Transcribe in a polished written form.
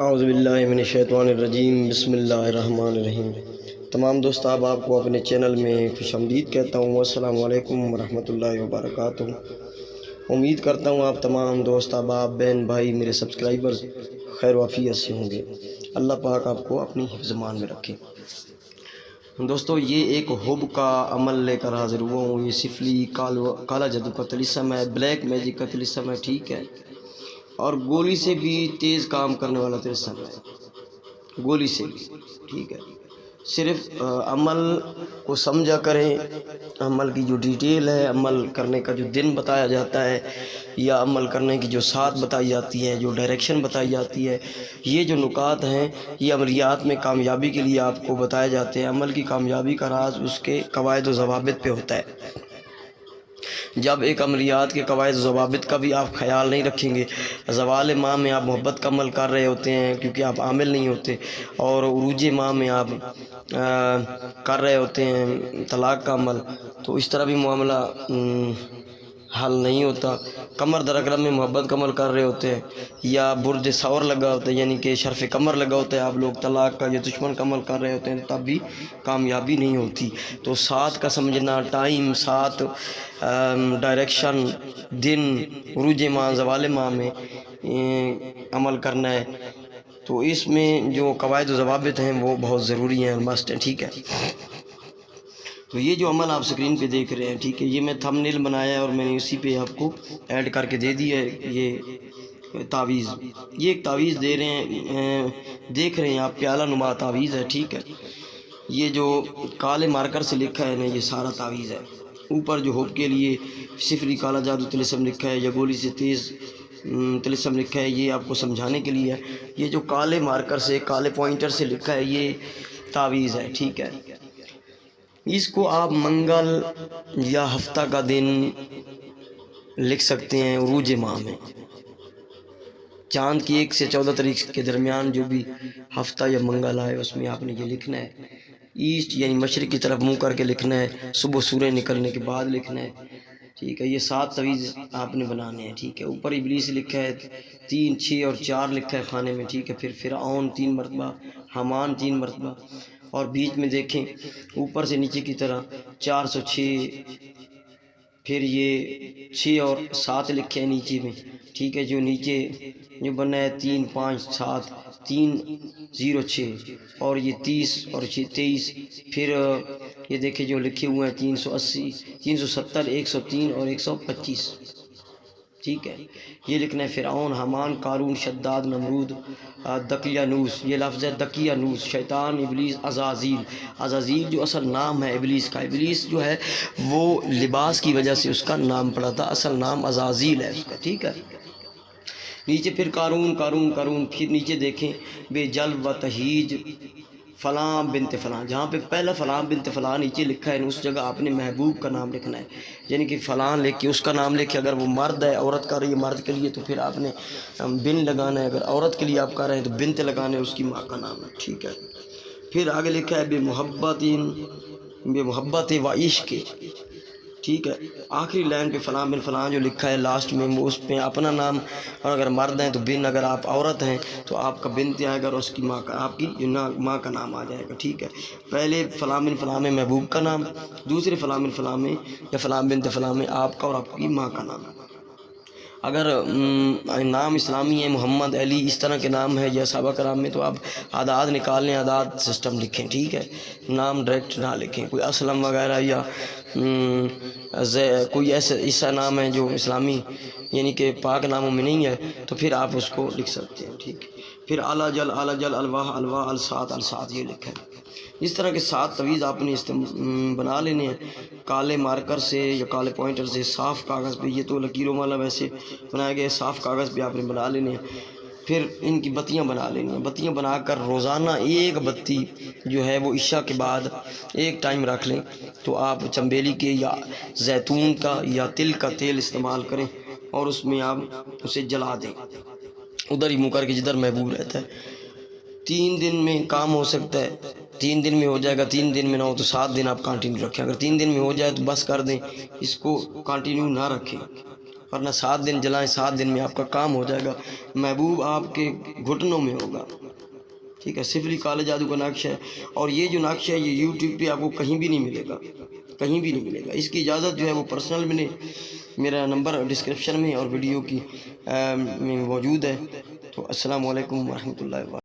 اعوذ باللہ من الشیطان الرجیم، بسم اللہ الرحمن الرحیم۔ تمام دوست آپ کو اپنے چینل میں خوش آمدید کہتا ہوں۔ السلام علیکم ورحمۃ اللہ وبرکاتہ۔ امید کرتا ہوں آپ تمام دوست احباب، بہن بھائی، میرے سبسکرائبرز خیر و عافیت سے ہوں گے۔ اللہ پاک آپ کو اپنی حفظ مان میں رکھے۔ دوستو، یہ ایک حب کا عمل لے کر حاضر ہوا ہوں۔ یہ سفلی کالا جادو کا طلسم ہے، بلیک میجک کا طلسم ہے، ٹھیک ہے، اور گولی سے بھی تیز کام کرنے والا طلسم ہے، گولی سے بھی، ٹھیک ہے۔ صرف عمل کو سمجھا کریں، عمل کی جو ڈیٹیل ہے، عمل کرنے کا جو دن بتایا جاتا ہے یا عمل کرنے کی جو ساتھ بتائی جاتی ہے، جو ڈائریکشن بتائی جاتی ہے، یہ جو نکات ہیں یہ عملیات میں کامیابی کے لیے آپ کو بتائے جاتے ہیں۔ عمل کی کامیابی کا راز اس کے قواعد و ضوابط پہ ہوتا ہے۔ جب ایک عملیات کے قواعد و ضوابط کا بھی آپ خیال نہیں رکھیں گے، زوال ماہ میں آپ محبت کا عمل کر رہے ہوتے ہیں کیونکہ آپ عامل نہیں ہوتے، اور عروج ماہ میں آپ کر رہے ہوتے ہیں طلاق کا عمل، تو اس طرح بھی معاملہ حل نہیں ہوتا۔ کمر در اکرم میں محبت کا عمل کر رہے ہوتے ہیں، یا برج ثور لگا ہوتا ہے، یعنی کہ شرف کمر لگا ہوتا ہے، آپ لوگ طلاق کا یا دشمن کا عمل کر رہے ہوتے ہیں، تب بھی کامیابی نہیں ہوتی۔ تو ساتھ کا سمجھنا، ٹائم، ساتھ ڈائریکشن، دن، عروج ماہ، زوال ماہ میں عمل کرنا ہے، تو اس میں جو قواعد و ضوابط ہیں وہ بہت ضروری ہیں، مسٹ ہیں، ٹھیک ہے۔ تو یہ جو عمل آپ سکرین پہ دیکھ رہے ہیں، ٹھیک ہے، یہ میں تھمب نیل بنایا ہے اور میں نے اسی پہ آپ کو ایڈ کر کے دے دی ہے۔ یہ تعویذ، یہ ایک تعویذ دے رہے ہیں، دیکھ رہے ہیں آپ، پیالہ نما تعویذ ہے، ٹھیک ہے۔ یہ جو کالے مارکر سے لکھا ہے نا، یہ سارا تعویذ ہے۔ اوپر جو حب کے لیے سفلی کالا جادو طلسم لکھا ہے یا گولی سے تیز طلسم لکھا ہے، یہ آپ کو سمجھانے کے لیے ہے۔ یہ جو کالے مارکر سے، کالے پوائنٹر سے لکھا ہے، یہ تعویذ ہے، ٹھیک ہے۔ اس کو آپ منگل یا ہفتہ کا دن لکھ سکتے ہیں، عروج ماہ میں، چاند کی 1 سے 14 تاریخ کے درمیان جو بھی ہفتہ یا منگل آئے اس میں آپ نے یہ لکھنا ہے۔ ایسٹ یعنی مشرق کی طرف منہ کر کے لکھنا ہے، صبح سورج نکلنے کے بعد لکھنا ہے، ٹھیک ہے۔ یہ 7 تعویذ آپ نے بنانے ہیں، ٹھیک ہے۔ اوپر ابلیس لکھا ہے 3، 6 اور 4 لکھا ہے خانے میں، ٹھیک ہے۔ پھر فرعون 3 مرتبہ، حامان 3 مرتبہ، اور بیچ میں دیکھیں اوپر سے نیچے کی طرح 406، پھر یہ 6 اور 7 لکھے ہیں نیچے میں، ٹھیک ہے۔ جو نیچے جو بنا ہے 3، 5، 7، 3، 0، 6، اور یہ 30 اور 23، پھر یہ دیکھیں جو لکھے ہوئے ہیں 380، 370، 103 اور 125، ٹھیک ہے۔ یہ لکھنا ہے فرعون، حامان، قارون، شداد، نمرود، دقیانوس، یہ لفظ ہے دقیانوس، شیطان، ابلیس، عزازیل۔ عزازیل جو اصل نام ہے ابلیس کا، ابلیس جو ہے وہ لباس کی وجہ سے اس کا نام پڑا تھا، اصل نام عزازیل ہے اس کا، ٹھیک ہے۔ نیچے پھر قارون، قارون، قارون، پھر نیچے دیکھیں بے جلب و تہیج فلاں بنت فلاں، جہاں پہ پہلا فلاں بنت فلاں نیچے لکھا ہے اس جگہ آپ نے محبوب کا نام لکھنا ہے، یعنی کہ فلاں لکھ کے اس کا نام لکھ کے، اگر وہ مرد ہے، عورت کر رہی ہے مرد کے لیے تو پھر آپ نے بن لگانا ہے، اگر عورت کے لیے آپ کر رہے ہیں تو بنت لگانا ہے، اس کی ماں کا نام ہے، ٹھیک ہے۔ پھر آگے لکھا ہے بے محبت و عشق، ٹھیک ہے۔ آخری لائن پہ فلاں بن فلاں جو لکھا ہے لاسٹ میں، وہ اس پہ اپنا نام، اور اگر مرد ہیں تو بن، اگر آپ عورت ہیں تو آپ کا بنت آئے گا اور اس کی ماں کا، آپ کی ماں کا نام آ جائے گا، ٹھیک ہے۔ پہلے فلاں بن فلاں میں محبوب کا نام، دوسرے فلاں بن فلاں میں یا فلاں بنت فلاں میں آپ کا اور آپ کی ماں کا نام۔ اگر نام اسلامی ہے، محمد، علی، اس طرح کے نام ہے یا صحابہ کرام میں، تو آپ اعداد نکال لیں، اعداد سسٹم لکھیں، ٹھیک ہے۔ نام ڈائریکٹ نہ لکھیں، کوئی اسلم وغیرہ یا کوئی ایسا نام ہے جو اسلامی یعنی کہ پاک ناموں میں نہیں ہے، تو پھر آپ اس کو لکھ سکتے ہیں، ٹھیک ہے۔ پھر اعلیٰ جل الواح الواح السات السات، یہ لکھا ہے۔ اس طرح کے 7 تعویذ آپ نے بنا لینے ہیں کالے مارکر سے یا کالے پوائنٹر سے، صاف کاغذ پہ، یہ تو لکیروں والا ویسے بنایا گیا، صاف کاغذ پہ آپ نے بنا لینے ہیں۔ پھر ان کی بتیاں بنا لینی ہیں، بتیاں بنا کر روزانہ ایک بتی جو ہے وہ عشاء کے بعد ایک ٹائم رکھ لیں، تو آپ چنبیلی کے یا زیتون کا یا تل کا تیل استعمال کریں اور اس میں آپ اسے جلا دیں، ادھر ہی منہ کر کے جدھر محبوب رہتا ہے۔ 3 دن میں کام ہو سکتا ہے، 3 دن میں ہو جائے گا، 3 دن میں نہ ہو تو 7 دن آپ کنٹینیو رکھیں، اگر 3 دن میں ہو جائے تو بس کر دیں، اس کو کنٹینیو نہ رکھیں، ورنہ 7 دن جلائیں، 7 دن میں آپ کا کام ہو جائے گا، محبوب آپ کے گھٹنوں میں ہوگا، ٹھیک ہے۔ صفری کالے جادو کا نقش ہے، اور یہ جو نقش ہے یہ یوٹیوب پہ آپ کو کہیں بھی نہیں ملے گا، کہیں بھی نہیں ملے گا۔ اس کی اجازت جو ہے وہ پرسنل میں نے، میرا نمبر ڈسکرپشن میں اور ویڈیو کی میں موجود ہے۔ تو السلام علیکم ورحمۃ اللہ وبرکاتہ۔